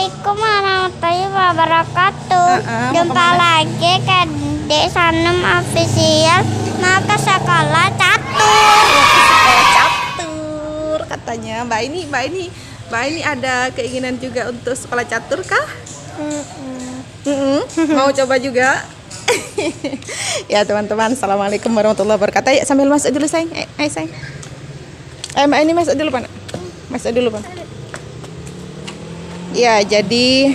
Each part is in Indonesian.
Assalamualaikum warahmatullahi wabarakatuh. Jumpa lagi ke Dek Sanum Official. Mau ke sekolah catur. Sekolah catur katanya. Mbak ini ada keinginan juga untuk sekolah catur kah? Mau coba juga? Ya teman-teman, assalamualaikum warahmatullahi wabarakatuh. Ya sambil masuk dulu sayang. Ayo sayang. Mbak ini masuk dulu Pak. Masuk dulu Pak. Ya jadi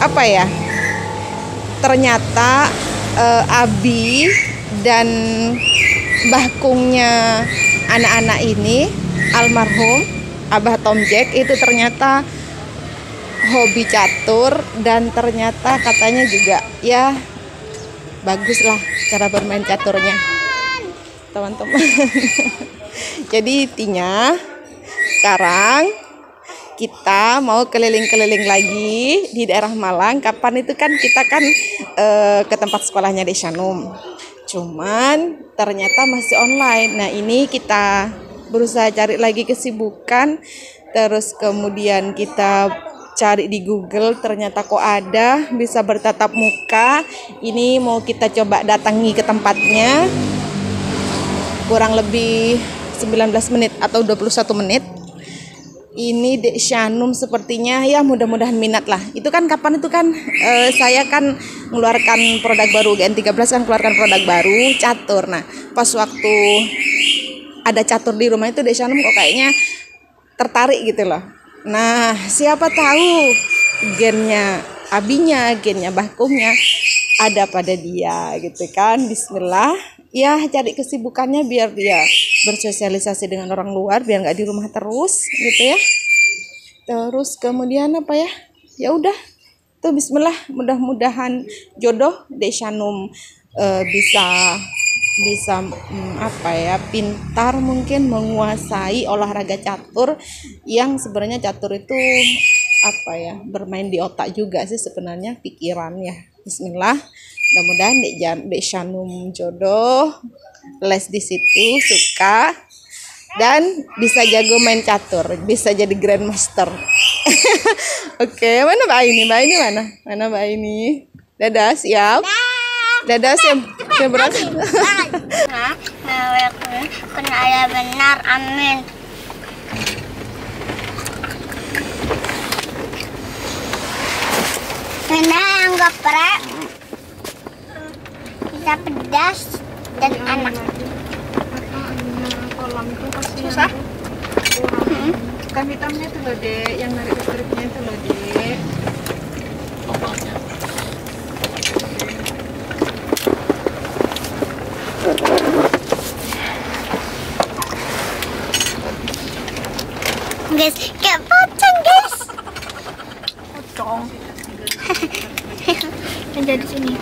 apa ya? Ternyata Abi dan Mbah Kungnya anak-anak ini almarhum Abah Tom Jack itu ternyata hobi catur, dan ternyata katanya juga ya baguslah cara bermain caturnya teman-teman. Jadi intinya sekarang kita mau keliling-keliling lagi di daerah Malang. Kapan itu kan kita kan ke tempat sekolahnya Dek Sanum, cuman ternyata masih online. Nah ini kita berusaha cari lagi kesibukan, terus kemudian kita cari di Google, ternyata kok ada bisa bertatap muka. Ini mau kita coba datangi ke tempatnya, kurang lebih 19 menit atau 21 menit. Ini Dek Sanum sepertinya ya mudah-mudahan minat lah. Itu kan kapan itu kan saya kan mengeluarkan produk baru, GN13 kan keluarkan produk baru catur. Nah pas waktu ada catur di rumah itu Dek Sanum kok kayaknya tertarik gitu loh. Nah siapa tahu gennya Abinya, gennya Mbah Kungnya ada pada dia gitu kan. Bismillah ya, cari kesibukannya biar dia bersosialisasi dengan orang luar, biar nggak di rumah terus gitu ya. Terus kemudian apa ya, ya udah tuh Bismillah, mudah-mudahan jodoh Dek Sanum bisa apa ya, pintar mungkin menguasai olahraga catur, yang sebenarnya catur itu apa ya, bermain di otak juga sih sebenarnya, pikirannya. Bismillah, mudah-mudahan Dek Sanum jodoh, les di situ, suka, dan bisa jago main catur, bisa jadi grandmaster. Oke, mana Mbak ini? Mbak ini mana? Mana Mbak ini? Dadah, siap? Dadah, siap berangkat. Kena ya benar, amin. Karena yang geprek bisa pedas dan enak. Kolam itu pasti susah. Kan hitamnya itu loh Dek, yang narik listriknya itu loh Dek. Guys, kayak pocong guys. Pocong. Ada di sini.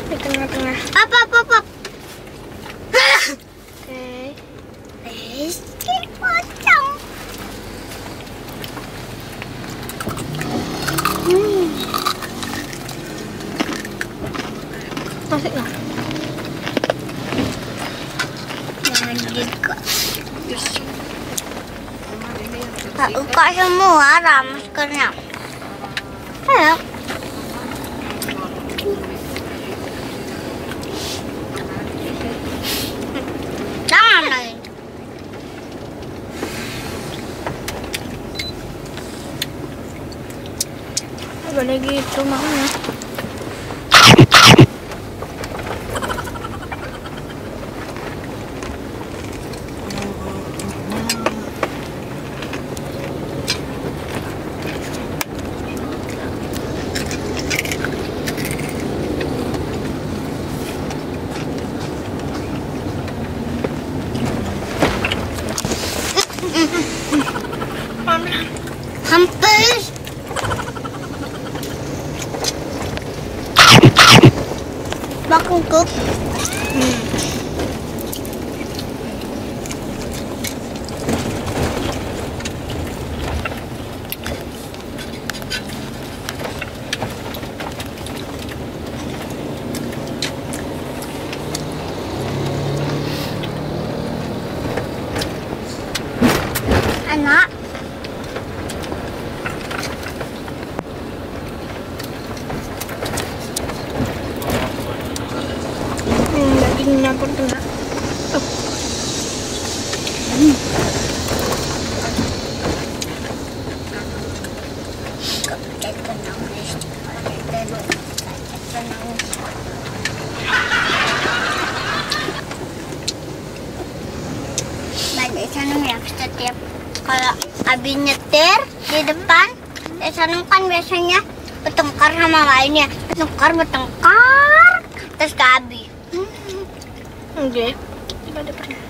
Di tengah-tengah. Apa. Oke. Guys, kayak pocong. Masuk lah. Jangan gitu. Tak buka semua maskernya. Ayo. Jangan lagi. Boleh gitu maunya. Hampir. Bakungkuk. Enak. Dagingnya pun kena. Banyak Sanum ya, setiap kalau Abi nyetir di depan, Sanum kan biasanya bertengkar sama lainnya, bertengkar, terus ke Abi. Oke, tidak ada pernah.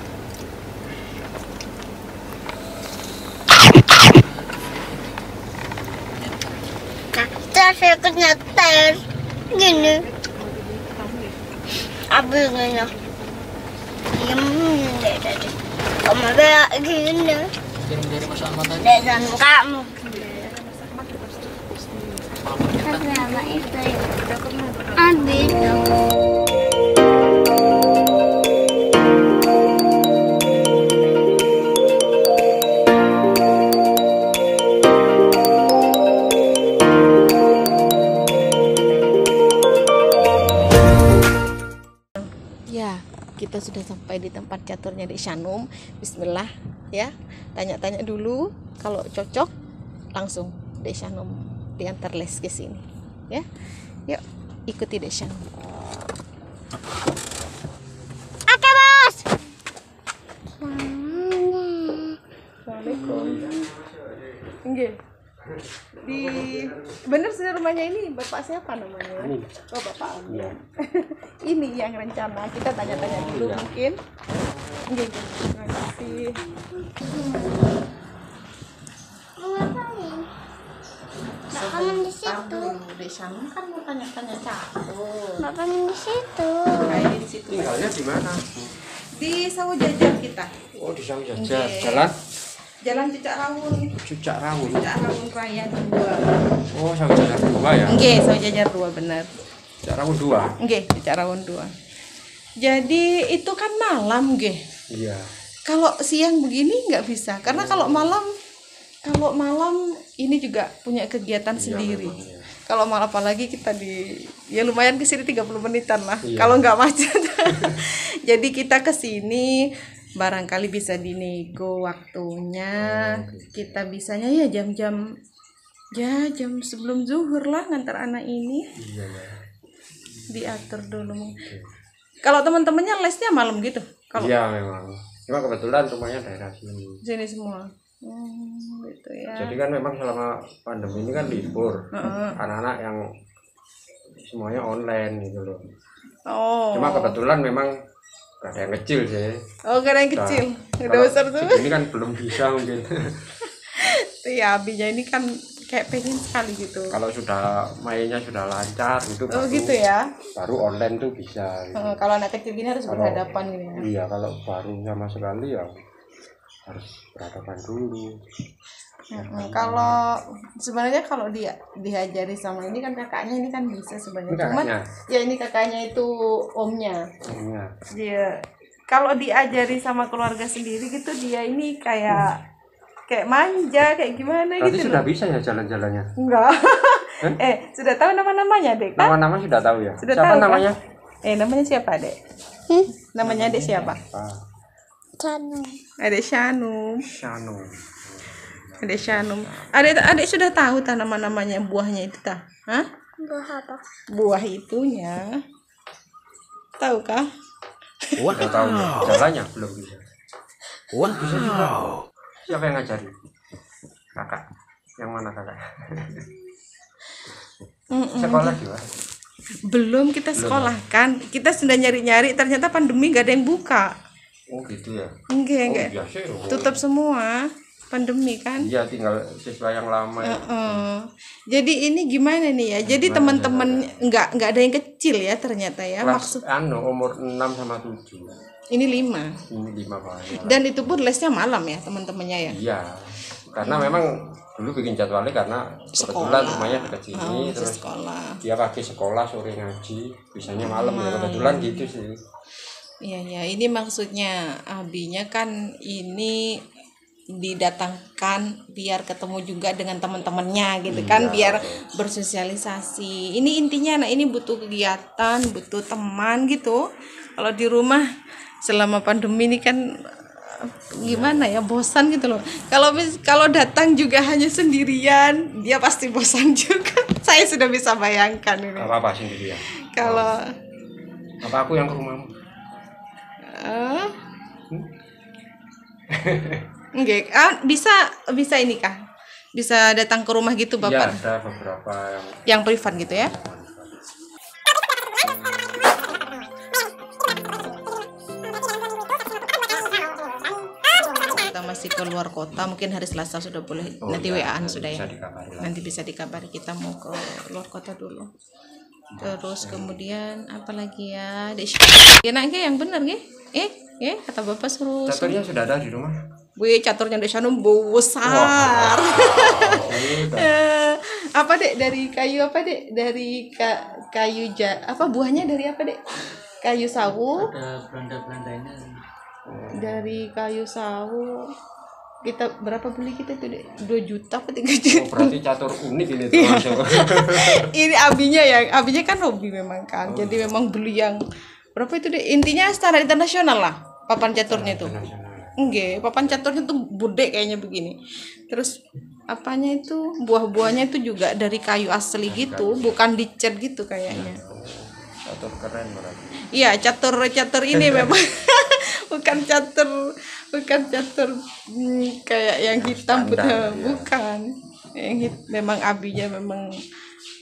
Nah, setelah saya nyetir gini, Abi gini, diem deh tadi. Kamu bela gini, dan kamu. Sama itu, Abi dong. Ya, kita sudah sampai di tempat caturnya Dek Shanum. Bismillah ya. Tanya-tanya dulu, kalau cocok langsung Dek Shanum diantar les ke sini. Ya. Yuk, ikuti Dek Shanum. Oke, Bos. Assalamualaikum. Nggih. Di bener sih rumahnya ini Bapak siapa namanya? Oh, Bapak Amin. Ya. Ini yang rencana. Kita tanya-tanya dulu mungkin. Nggih. Terima kasih. Mau ngapain? Kamu di situ. Dek Shanum kan mau tanya-tanya catur. Bapak di situ. Kayak di situ. Tinggalnya di mana? Di Sawah Jajar kita. Oh, di Sawah Jajar. Nggih. Jalan Cucak Rawun. Cucak Rawun. Cucak Rawun Raya 2. Oh, Sawah Jajar 2 ya? Nggih, Sawah Jajar 2 benar. Cucak Rawun 2. Nggih, Cucak Rawun 2. Jadi itu kan malam, nggih. Iya. Kalau siang begini nggak bisa, karena kalau malam ini juga punya kegiatan sendiri. Memang, ya. Kalau malam apalagi kita ya lumayan ke sini 30 menitan lah. Iya. Kalau nggak macet. Jadi kita ke sini barangkali bisa dinego waktunya. Kita bisanya ya jam sebelum zuhur lah ngantar anak ini. Iya, ya. Diatur dulu. Kalau teman-temannya lesnya malam gitu. Kalau Iya, memang. Cuma kebetulan rumahnya daerah sini. sini semua. Gitu ya. Jadi kan memang selama pandemi ini kan libur. Anak-anak yang semuanya online gitu loh. Oh. Cuma kebetulan memang gak ada yang kecil sih. Oh, gak ada yang kecil. Udah besar tuh. Ini kan belum bisa mungkin. Iya, abinya ini kan kayak pengen sekali gitu. Kalau sudah mainnya sudah lancar itu Oh, baru, gitu ya. baru online tuh bisa. Gitu. Kalau anak kecil gini harus Kalau- berhadapan gitu ya. Iya, kalau baru sama sekali ya harus berhadapan dulu. Kalau sebenarnya kalau dia diajari sama ini kan kakaknya ini kan bisa sebenarnya. Ini Cuman kakaknya? ya ini kakaknya itu omnya. Iya. Dia kalau diajari sama keluarga sendiri gitu dia ini kayak manja kayak gimana Berarti gitu sudah loh. bisa ya jalan-jalannya? Enggak. Sudah tahu nama-namanya, Dek? Kah? Nama-nama sudah tahu ya? Sudah Siapa tahu, namanya? Namanya siapa, Dek? Namanya Dek siapa? Sanum. Adek Shanum. Shano. Adek Shanum. Adek sudah tahu tah nama-namanya buahnya itu tah? Hah? Buah apa? Buah itunya. Tahu kah? Sudah tahu ya? Jalannya belum bisa. Wah, bisa juga. Siapa yang ngajarin? Kakak. Yang mana kakak? Sekolah juga. Belum kita sekolahkan. Kita sudah nyari-nyari ternyata pandemi gak ada yang buka. Oh gitu ya? Enggak. Biasa ya. Tutup semua. Pandemi kan. Iya, tinggal siswa yang lama ya. Jadi ini gimana nih ya? Jadi teman-teman nggak ada yang kecil ya ternyata ya. Kelas umur 6 sama 7. Ini 5. Ini 5 Pak. Ya. Dan itu pun lesnya malam ya teman-temannya ya. Iya. Karena memang dulu bikin jadwalnya karena kebetulan rumahnya dekat sini terus sekolah. dia pagi sekolah sore ngaji, bisanya malam ya kebetulan gitu sih. Iya, ini maksudnya abinya kan ini didatangkan biar ketemu juga dengan teman-temannya gitu kan, biar bersosialisasi. Ini intinya anak ini butuh kegiatan, butuh teman gitu. Kalau di rumah selama pandemi ini kan gimana ya, bosan gitu loh. Kalau datang juga hanya sendirian, dia pasti bosan juga. Saya sudah bisa bayangkan ini. Apa sendirian? Kalau apa aku yang ke rumahmu? Enggak, bisa ini kah? Bisa datang ke rumah gitu Ya, Bapak? ada beberapa Yang privat gitu ya? Kita masih keluar kota, mungkin hari Selasa sudah boleh. Nanti WA-an sudah ya. Nanti bisa dikabari, kita mau ke luar kota dulu. Terus kemudian apa lagi ya? Enak yang benar nggih? Kata Bapak suruh. caturnya sudah ada di rumah. Wih, caturnya Dek Shanum besar. Apa Dek, dari kayu apa Dek? Dari kayu apa buahnya dari apa Dek? Kayu sawu. Ada belanda-belandanya. Dari kayu sawu. Kita berapa beli kita tuh Dek? 2 juta apa 3 juta? Berarti catur unik ini tuh. Ini abinya kan hobi memang kan. Jadi memang beli yang berapa itu Dek? Intinya standar internasional lah papan caturnya itu. Enggak, papan caturnya tuh bude kayaknya begini. Terus apanya itu, buah-buahnya itu juga dari kayu asli gitu, bukan dicat gitu kayaknya. Catur keren berarti. Iya, catur ini memang bukan catur kayak yang hitam Standar, bukan. Memang abinya memang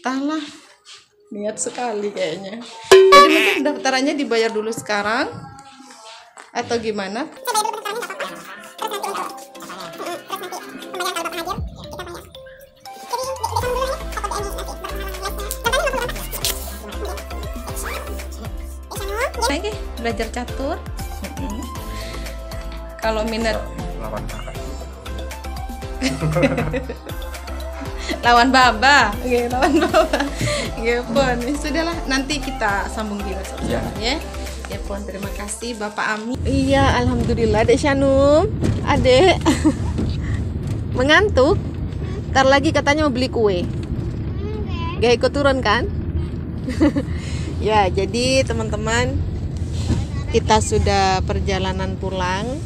entahlah, niat sekali kayaknya. Jadi mungkin daftarannya dibayar dulu sekarang atau gimana? Lagi belajar catur. Kalau minat Lawan kakak. lawan baba, ya pun sudahlah, nanti kita sambung di WhatsApp ya. Ya pun, terima kasih Bapak Ami. Iya, alhamdulillah Dek Shanum, Adek mengantuk. Ntar lagi katanya mau beli kue. Gak ikut turun kan? Ya, jadi teman-teman, kita sudah perjalanan pulang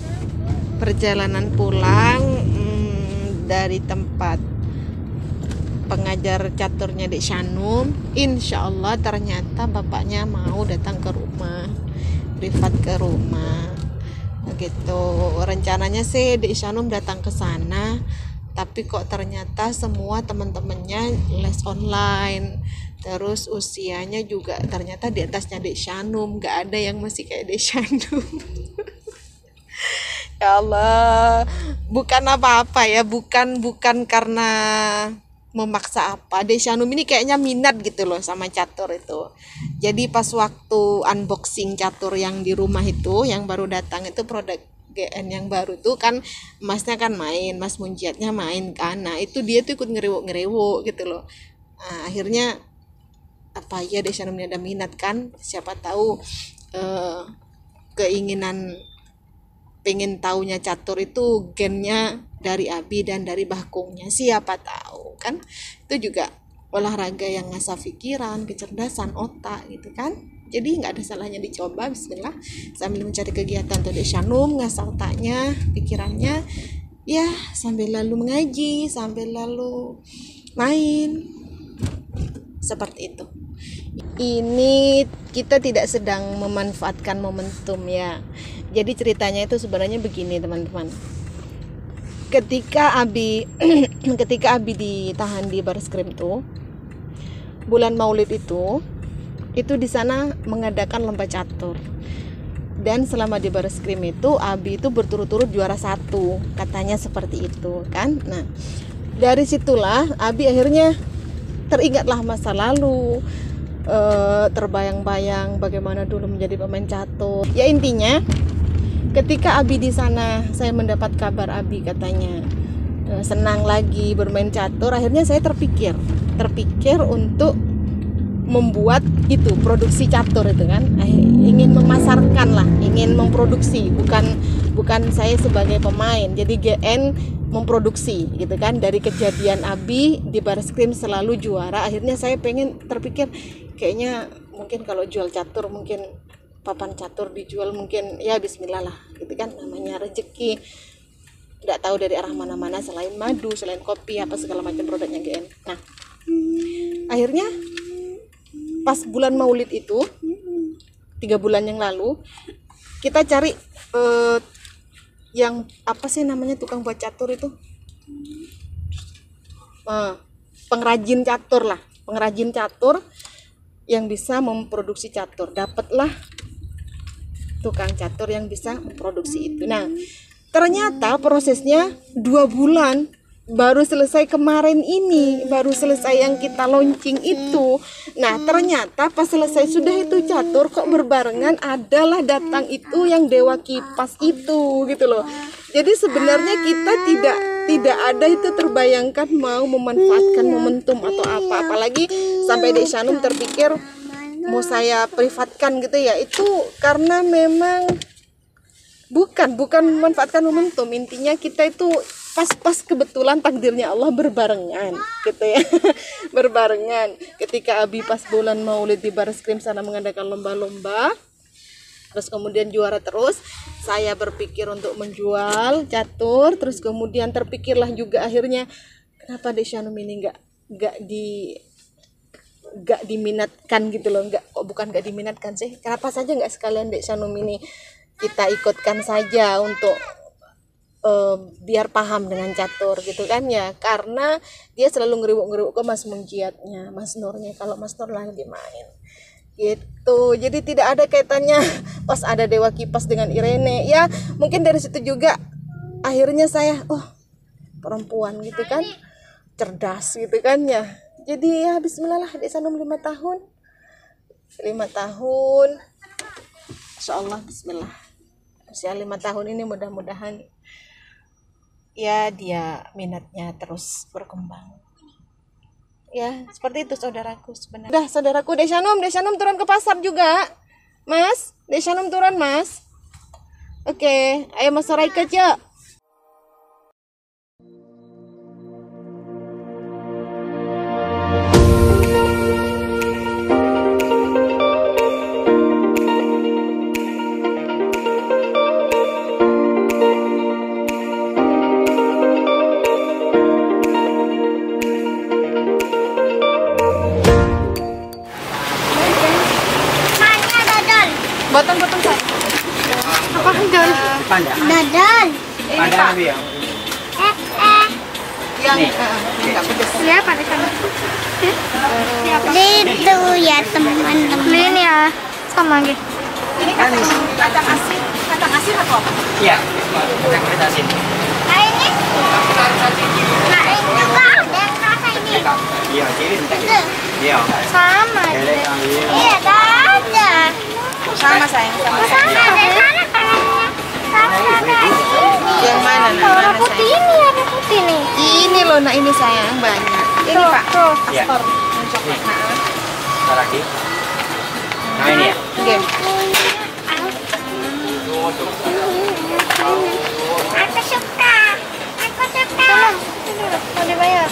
dari tempat pengajar caturnya Dek Shanum. Insya Allah ternyata bapaknya mau datang ke rumah, privat ke rumah gitu. Rencananya sih Dek Shanum datang ke sana, tapi kok ternyata semua teman-temannya les online. Terus usianya juga ternyata di atasnya Dek Shanum, gak ada yang masih kayak Dek Shanum. Ya Allah, bukan apa-apa ya, bukan karena memaksa apa. Dek Shanum ini kayaknya minat gitu loh sama catur itu. Jadi pas waktu unboxing catur yang di rumah itu, yang baru datang itu, produk GN yang baru tuh kan, masnya kan main, Mas Munjiatnya main kan. Nah itu dia tuh ikut ngerewok gitu loh. Nah, akhirnya apa ya, Dek Shanum ini ada minat kan, siapa tahu keinginan pengen taunya catur itu gennya dari Abi dan dari Bahkungnya, siapa tahu kan. Itu juga olahraga yang ngasah pikiran, kecerdasan otak gitu kan. Jadi nggak ada salahnya dicoba, bismillah, sambil mencari kegiatan tuh Dek Shanum ngasah otaknya, pikirannya ya, sambil lalu mengaji, sambil lalu main, seperti itu. Ini kita tidak sedang memanfaatkan momentum ya. Jadi ceritanya itu sebenarnya begini teman-teman. Ketika Abi ditahan di Bareskrim tuh, bulan Maulid itu di sana mengadakan lomba catur. Dan selama di Bareskrim itu Abi itu berturut-turut juara 1, katanya seperti itu kan. Nah, dari situlah Abi akhirnya teringatlah masa lalu, terbayang-bayang bagaimana dulu menjadi pemain catur. Ya intinya ketika Abi di sana, saya mendapat kabar Abi katanya senang lagi bermain catur. Akhirnya saya terpikir untuk membuat itu, produksi catur itu kan, ingin memasarkan lah, ingin memproduksi, bukan bukan saya sebagai pemain. Jadi GN memproduksi gitu kan. Dari kejadian Abi di Bareskrim selalu juara, akhirnya saya terpikir kayaknya mungkin kalau jual catur, mungkin papan catur dijual, mungkin ya bismillah lah gitu kan, namanya rezeki. Tidak tahu dari arah mana-mana selain madu, selain kopi, apa segala macam produknya GN. Nah, akhirnya pas bulan Maulid itu 3 bulan yang lalu kita cari yang apa sih namanya, tukang buat catur itu, pengrajin catur lah, pengrajin catur yang bisa memproduksi catur. Dapatlah tukang catur yang bisa memproduksi itu. Nah, ternyata prosesnya 2 bulan, baru selesai kemarin ini, baru selesai yang kita launching itu. Nah, ternyata pas selesai sudah itu catur, kok berbarengan adalah datang itu yang dewa kipas itu gitu loh. Jadi sebenarnya kita tidak ada itu terbayangkan mau memanfaatkan momentum atau apa, apalagi sampai Dek Shanum terpikir mau saya privatkan gitu ya. Itu karena memang bukan memanfaatkan momentum, intinya kita itu pas kebetulan takdirnya Allah berbarengan gitu ya. Berbarengan ketika Abi pas bulan Maulid di Bareskrim sana mengadakan lomba-lomba, terus kemudian juara terus, saya berpikir untuk menjual catur, terus kemudian terpikirlah juga akhirnya kenapa Dek Shanum ini nggak diminatkan gitu loh, bukan nggak diminatkan sih, kenapa saja nggak sekalian Dek Shanum ini kita ikutkan saja untuk biar paham dengan catur gitu kan ya, karena dia selalu ngeribuk ke Mas Mungkiatnya, Mas Nurnya, kalau Mas Nur lagi main gitu. Jadi tidak ada kaitannya pas ada dewa kipas dengan Irene ya. Mungkin dari situ juga akhirnya saya perempuan gitu kan, cerdas gitu kan ya. Jadi ya bismillah lah, Dek Shanum 5 tahun insyaallah, bismillah. Usia 5 tahun ini mudah-mudahan ya dia minatnya terus berkembang. Ya, seperti itu saudaraku sebenarnya. Udah saudaraku, Dek Shanum turun ke pasar juga. Mas, Dek Shanum turun, Mas. Oke, ayo Mas Soraika, yuk. Botol-botol saya. Apa dodol? Dadal. Ini Pak. Yang enggak pedas. Ya, pada sana. Itu ya teman-teman. Ini ya sama gitu. Ini kacang asin atau apa? Iya, kacang asin. Nah ini. Nah ini juga ada yang rasa ini. Iya, kirim. Itu. Iya. Sama. Iya, ada. Sama sayang, sama. Sama ada sana kanannya. Sama Yang mana? Warna putih ini, ada putih nih. Ini loh, nah ini sayang banyak. Ini Tuh, Pak, tuh. Iya. Aspor. Coklat. Satu lagi. Nah ini ya. Oke. Aku suka. Mau dibayar.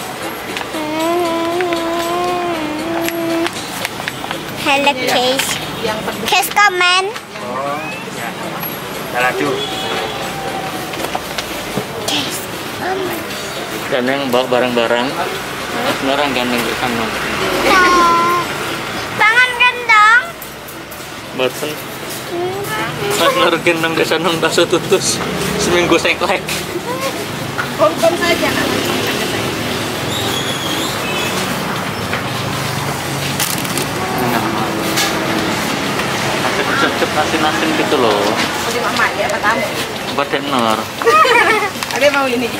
Hello case. Yang pedas. Case komen. Oh, ya. Saladu. Case komen. Gandeng bawa barang-barang, sekarang gandeng ke sana. Tangan gendong. Boten. Mas naruh gendong ke sana bakso tutus seminggu seklek. Kom saja. Cep asin-asin gitu loh. Mau di mama ya, apa tamu? Badan Nur. Ada mau ini.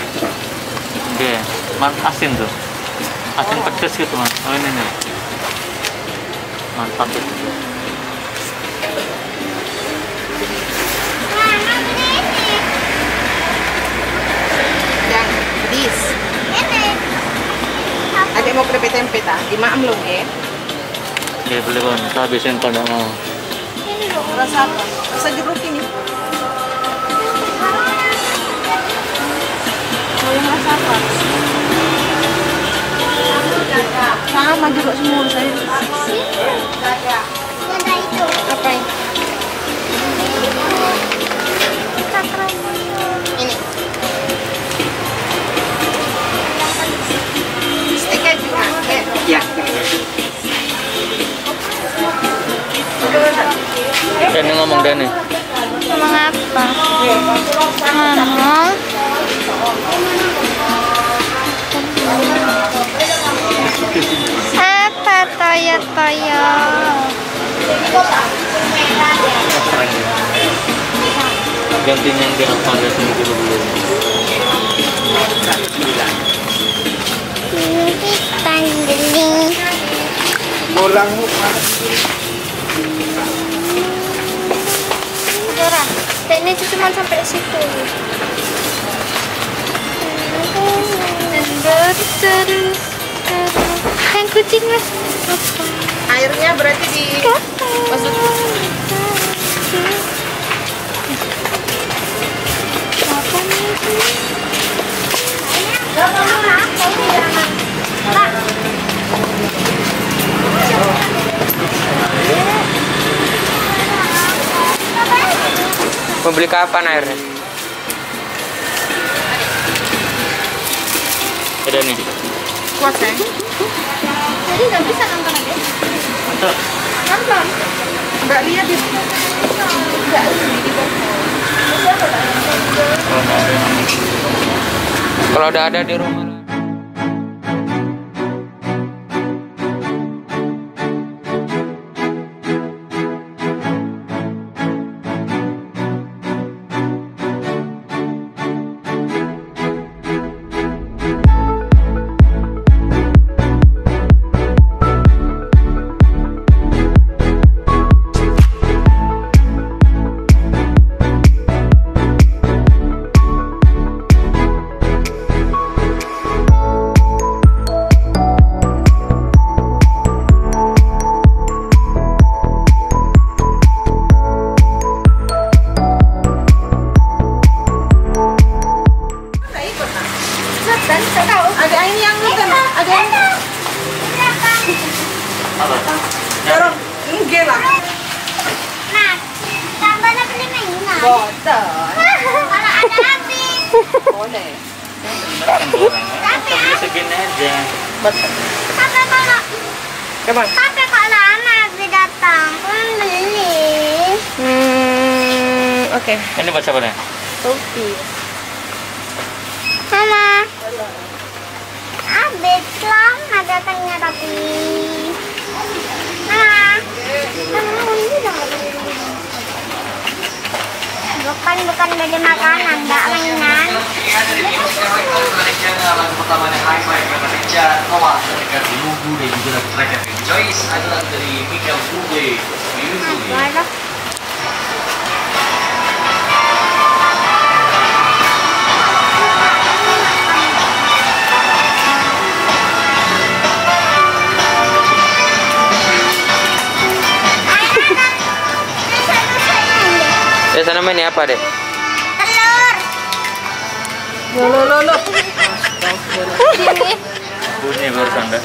Oke, mas asin tuh. Asin pedas gitu mas. Oh ini nih. Mantap itu. Yang pedis. Ini. Ada mau keripik tempe tak? Dimaam belum ya? Ya boleh kan, kita habisin kalau mau. Rasa apa? Rasa jeruk ini. sama jeruk semur saya. Ada itu. Apa ini? Ini. Stiknya juga. Iya. Dani ngomong Dani. Ngomong apa? Ngomong. Apa toyo-toyo? Gantinya yang dia apa ada seminggu belum. Ini pandeling. Pulang. Dora, ini tuh cuma sampai situ. Yang kucing mas. Airnya berarti di maksud Mau beli kapan airnya? Ada nih. puasa. Jadi nggak bisa nonton aja. Mantap. Nonton. Nggak lihat di nggak di Kalau udah ada di rumah. ada ini yang nonton, ada yang dorong enggak lah. Nah, tambah nak beli mainan. Botol. Kalau ada habis. Boleh. Tapi Segini aja. Betul. tapi kalau Kemana? tapi kalau habis datang pun beli. Oke. Ini buat siapa nih? Sophie. Mama. Habis lama datangnya tapi. Mama. Mama ini dong. Bukan beli makanan, enggak mainan. Pertamanya Hi-Fi Indonesia Nova terdekat di Lugu dan juga lagu track yang Joyce adalah dari Michael Bublé. Beautifully. Ada. Biasa namanya apa deh? Telur. Lo. Bunyi barusan dah.